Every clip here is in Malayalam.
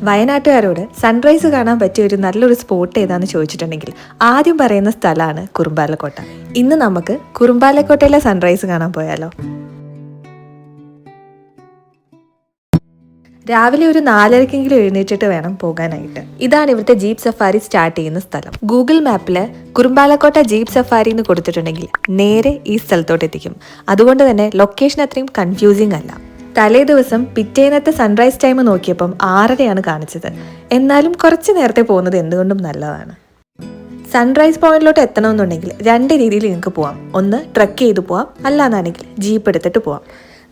വയനാട്ടുകാരോട് സൺറൈസ് കാണാൻ പറ്റിയ ഒരു നല്ലൊരു സ്പോട്ട് ഏതാന്ന് ചോദിച്ചിട്ടുണ്ടെങ്കിൽ ആദ്യം പറയുന്ന സ്ഥലമാണ് കുറുമ്പാലക്കോട്ട. ഇന്ന് നമുക്ക് കുറുമ്പാലക്കോട്ടയിലെ സൺറൈസ് കാണാൻ പോയാലോ? രാവിലെ ഒരു 4:30 എഴുന്നേറ്റിട്ട് വേണം പോകാനായിട്ട്. ഇതാണ് ഇവിടുത്തെ ജീപ്പ് സഫാരി സ്റ്റാർട്ട് ചെയ്യുന്ന സ്ഥലം. ഗൂഗിൾ മാപ്പില് കുറുമ്പാലക്കോട്ട ജീപ്പ് സഫാരി എന്ന് കൊടുത്തിട്ടുണ്ടെങ്കിൽ നേരെ ഈ സ്ഥലത്തോട്ട് എത്തിക്കും. അതുകൊണ്ട് തന്നെ ലൊക്കേഷൻ അത്രയും കൺഫ്യൂസിങ് അല്ല. തലേ ദിവസം പിറ്റേന്നത്തെ സൺറൈസ് ടൈം നോക്കിയപ്പം 6:30 കാണിച്ചത്. എന്നാലും കുറച്ച് നേരത്തെ പോകുന്നത് എന്തുകൊണ്ടും നല്ലതാണ്. സൺറൈസ് പോയിന്റിലോട്ട് എത്തണമെന്നുണ്ടെങ്കിൽ 2 രീതിയിൽ നിങ്ങൾക്ക് പോവാം. ഒന്ന് ട്രക്ക് ചെയ്ത് പോവാം, അല്ലാന്നാണെങ്കിൽ ജീപ്പ് എടുത്തിട്ട് പോവാം.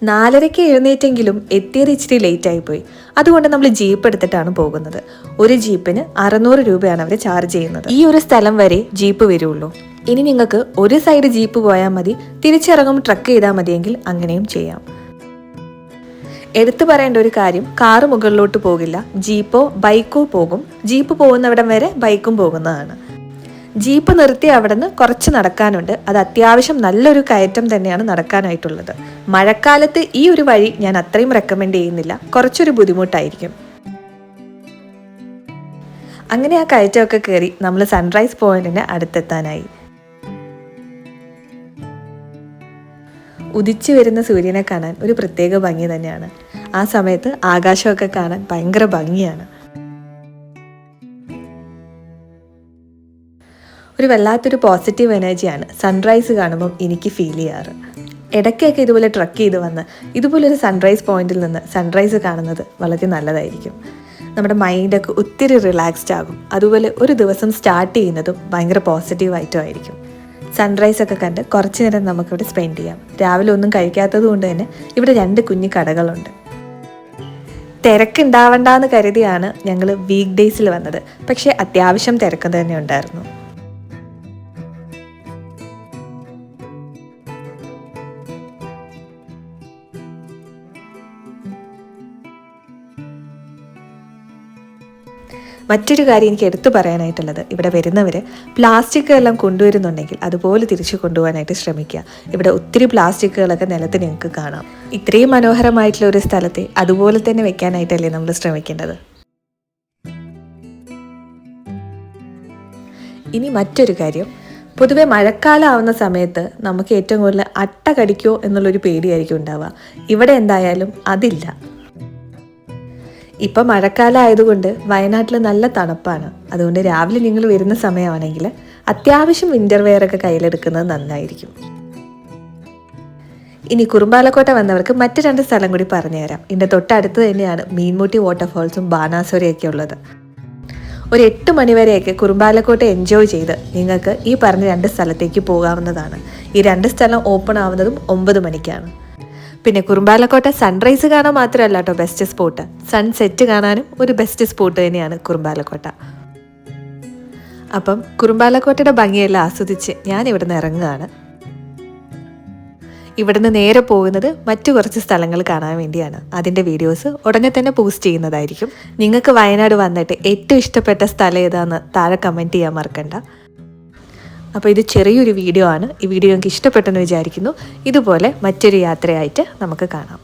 4:30 എഴുന്നേറ്റെങ്കിലും എത്തിയത് ഇച്ചിരി ലേറ്റ് ആയിപ്പോയി. അതുകൊണ്ട് നമ്മൾ ജീപ്പ് എടുത്തിട്ടാണ് പോകുന്നത്. ഒരു ജീപ്പിന് 600 രൂപയാണ് അവർ ചാർജ് ചെയ്യുന്നത്. ഈ ഒരു സ്ഥലം വരെ ജീപ്പ് വരുള്ളൂ. ഇനി നിങ്ങൾക്ക് ഒരു സൈഡ് ജീപ്പ് പോയാൽ മതി, തിരിച്ചിറങ്ങും ട്രക്ക് ചെയ്താൽ മതിയെങ്കിൽ അങ്ങനെയും ചെയ്യാം. എടുത്തു പറയേണ്ട ഒരു കാര്യം, കാറ് മുകളിലോട്ട് പോകില്ല, ജീപ്പോ ബൈക്കോ പോകും. ജീപ്പ് പോകുന്നവിടം വരെ ബൈക്കും പോകുന്നതാണ്. ജീപ്പ് നിർത്തി അവിടെ നിന്ന് കുറച്ച് നടക്കാനുണ്ട്. അത് അത്യാവശ്യം നല്ലൊരു കയറ്റം തന്നെയാണ് നടക്കാനായിട്ടുള്ളത്. മഴക്കാലത്ത് ഈ ഒരു വഴി ഞാൻ അത്രയും റെക്കമെൻഡ് ചെയ്യുന്നില്ല, കുറച്ചൊരു ബുദ്ധിമുട്ടായിരിക്കും. അങ്ങനെ ആ കയറ്റമൊക്കെ കയറി നമ്മൾ സൺറൈസ് പോയിന്റിന് അടുത്തെത്താനായി. ഉദിച്ചു വരുന്ന സൂര്യനെ കാണാൻ ഒരു പ്രത്യേക ഭംഗി തന്നെയാണ്. ആ സമയത്ത് ആകാശമൊക്കെ കാണാൻ ഭയങ്കര ഭംഗിയാണ്. ഒരു വല്ലാത്തൊരു പോസിറ്റീവ് എനർജിയാണ് സൺറൈസ് കാണുമ്പം എനിക്ക് ഫീൽ ചെയ്യാറ്. ഇടയ്ക്കൊക്കെ ഇതുപോലെ ട്രക്ക് ചെയ്ത് വന്ന് ഇതുപോലൊരു സൺറൈസ് പോയിന്റിൽ നിന്ന് സൺറൈസ് കാണുന്നത് വളരെ നല്ലതായിരിക്കും. നമ്മുടെ മൈൻഡൊക്കെ ഒത്തിരി റിലാക്സ്ഡ് ആകും. അതുപോലെ ഒരു ദിവസം സ്റ്റാർട്ട് ചെയ്യുന്നതും ഭയങ്കര പോസിറ്റീവായിട്ടും ആയിരിക്കും. സൺറൈസ് ഒക്കെ കണ്ട് കുറച്ച് നേരം നമുക്കിവിടെ സ്പെൻഡ് ചെയ്യാം. രാവിലെ ഒന്നും കഴിക്കാത്തത് കൊണ്ട് തന്നെ ഇവിടെ 2 കുഞ്ഞു കടകളുണ്ട്. തിരക്കുണ്ടാവണ്ടെന്ന് കരുതിയാണ് ഞങ്ങൾ വീക്ക് ഡേയ്സിൽ വന്നത്. പക്ഷേ അത്യാവശ്യം തിരക്ക് തന്നെ ഉണ്ടായിരുന്നു. മറ്റൊരു കാര്യം എനിക്ക് എടുത്തു പറയാനായിട്ടുള്ളത്, ഇവിടെ വരുന്നവർ പ്ലാസ്റ്റിക് എല്ലാം കൊണ്ടുവരുന്നുണ്ടെങ്കിൽ അതുപോലെ തിരിച്ചു കൊണ്ടുപോകാനായിട്ട് ശ്രമിക്കുക. ഇവിടെ ഒത്തിരി പ്ലാസ്റ്റിക്കുകളൊക്കെ നിലത്ത് നിങ്ങൾക്ക് കാണാം. ഇത്രയും മനോഹരമായിട്ടുള്ള ഒരു സ്ഥലത്തെ അതുപോലെ തന്നെ വെക്കാനായിട്ടല്ലേ നമ്മൾ ശ്രമിക്കേണ്ടത്. ഇനി മറ്റൊരു കാര്യം, പൊതുവെ മഴക്കാലം ആവുന്ന സമയത്ത് നമുക്ക് ഏറ്റവും കൂടുതൽ അട്ട കടിക്കോ എന്നുള്ളൊരു പേടിയായിരിക്കും ഉണ്ടാവുക. ഇവിടെ എന്തായാലും അതില്ല. ഇപ്പം മഴക്കാലം ആയതുകൊണ്ട് വയനാട്ടിൽ നല്ല തണുപ്പാണ്. അതുകൊണ്ട് രാവിലെ നിങ്ങൾ വരുന്ന സമയമാണെങ്കിൽ അത്യാവശ്യം വിൻ്റർ വെയർ ഒക്കെ കയ്യിലെടുക്കുന്നത് നന്നായിരിക്കും. ഇനി കുറുമ്പാലക്കോട്ട വന്നവർക്ക് മറ്റു 2 സ്ഥലം കൂടി പറഞ്ഞുതരാം. ഇതിൻ്റെ തൊട്ടടുത്ത് തന്നെയാണ് മീൻമുട്ടി വാട്ടർഫോൾസും ബാണാസുരയൊക്കെ ഉള്ളത്. ഒരു 8 മണിവരെയൊക്കെ കുറുമ്പാലക്കോട്ട എൻജോയ് ചെയ്ത് നിങ്ങൾക്ക് ഈ പറഞ്ഞ 2 സ്ഥലത്തേക്ക് പോകാവുന്നതാണ്. ഈ 2 സ്ഥലം ഓപ്പൺ ആവുന്നതും 9 മണിക്കാണ്. പിന്നെ കുറുമ്പാലക്കോട്ട സൺറൈസ് കാണാൻ മാത്രമല്ല കേട്ടോ ബെസ്റ്റ് സ്പോട്ട്, സൺസെറ്റ് കാണാനും ഒരു ബെസ്റ്റ് സ്പോട്ട് തന്നെയാണ് കുറുമ്പാലക്കോട്ട. അപ്പം കുറുമ്പാലക്കോട്ടയുടെ ഭംഗിയെല്ലാം ആസ്വദിച്ച് ഞാൻ ഇവിടുന്ന് ഇറങ്ങുകയാണ്. ഇവിടുന്ന് നേരെ പോകുന്നത് മറ്റു കുറച്ച് സ്ഥലങ്ങൾ കാണാൻ വേണ്ടിയാണ്. അതിൻ്റെ വീഡിയോസ് ഉടനെ തന്നെ പോസ്റ്റ് ചെയ്യുന്നതായിരിക്കും. നിങ്ങൾക്ക് വയനാട് വന്നിട്ട് ഏറ്റവും ഇഷ്ടപ്പെട്ട സ്ഥലം ഏതാണെന്ന് താഴെ കമൻറ്റ് ചെയ്യാൻ മറക്കണ്ട. അപ്പോൾ ഇത് ചെറിയൊരു വീഡിയോ ആണ്. ഈ വീഡിയോ നിങ്ങൾക്ക് ഇഷ്ടപ്പെട്ടെന്ന് വിചാരിക്കുന്നു. ഇതുപോലെ മറ്റൊരു യാത്രയായിട്ട് നമുക്ക് കാണാം.